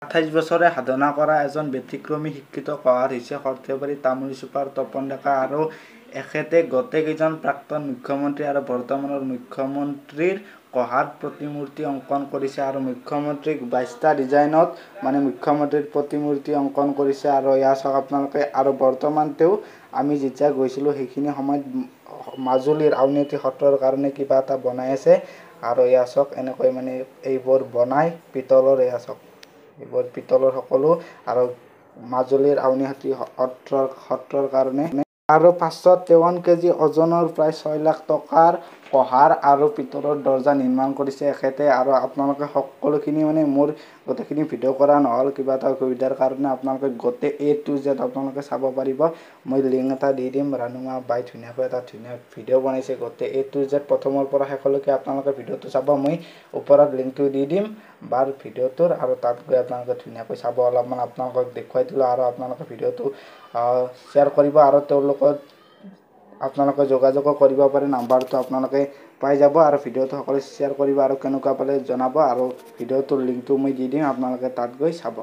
28 বছৰে সাধনা কৰা এজন ব্যতিক্ৰমী শিক্ষিত কঁহাৰ হৈছে সৰ্থেবাৰী তামুলী চুপাৰ তপন ডেকা আৰু এখেতে গোটেইকেইজন প্ৰাক্তন মুখ্যমন্ত্ৰী আৰু বৰ্তমানৰ মুখ্যমন্ত্ৰীৰ কঁহাৰ প্ৰতিমূৰ্তি অংকন কৰিছে আৰু মুখ্যমন্ত্ৰীক 22টা ডিজাইনত মুখ্যমন্ত্ৰীৰ প্ৰতিমূৰ্তি অংকন কৰিছে আৰু এয়া চাওক আপোনালোকে। আৰু বৰ্তমান তেওঁ আমি যেতিয়া গৈছিলোঁ সেইখিনি সময়ত মাজুলীৰ আউনীআটী সত্ৰৰ কাৰণে কিবা এটা বনাই আছে আৰু এয়া চাওক এনেকৈ এইবোৰ বনাই পিতলৰ। এয়া চাওক এইবোৰ পিতলৰ সকলো আৰু মাজুলীৰ আউনীআটী সত্ৰৰ কাৰণে আৰু 553 কেজি ওজনৰ প্ৰায় 6 লাখ টকাৰ কঁহাৰ আৰু পিতলৰ দৰ্জা নিৰ্মাণ কৰিছে এখেতে। আৰু আপোনালোকে সকলোখিনি মোৰ গোটেইখিনি ভিডিঅ' কৰা নহ'ল কিবা এটা অসুবিধাৰ কাৰণে। আপোনালোকে গোটেই A to Z আপোনালোকে চাব পাৰিব। মই লিংক এটা দি দিম। ৰাণুমা বাই ধুনীয়াকৈ এটা ধুনীয়া ভিডিঅ' বনাইছে গোটেই A to Z প্ৰথমৰ পৰা শেষলৈকে আপোনালোকে ভিডিঅ'টো চাব। মই ওপৰত লিংকটো দি দিম বাৰ ভিডিঅ'টোৰ আৰু তাত গৈ আপোনালোকে ধুনীয়াকৈ চাব। অলপমান আপোনালোকক দেখুৱাই দিলোঁ আৰু আপোনালোকে ভিডিঅ'টো শ্বেয়াৰ কৰিব আৰু তেওঁৰ লগত আপোনালোকে যোগাযোগো কৰিব পাৰে। নাম্বাৰটো আপোনালোকে পাই যাব আৰু ভিডিঅ'টো সকলোৱে শ্বেয়াৰ কৰিব আৰু কেনেকুৱা পালে জনাব আৰু ভিডিঅ'টোৰ লিংকটো মই দি দিম আপোনালোকে তাত গৈ চাব।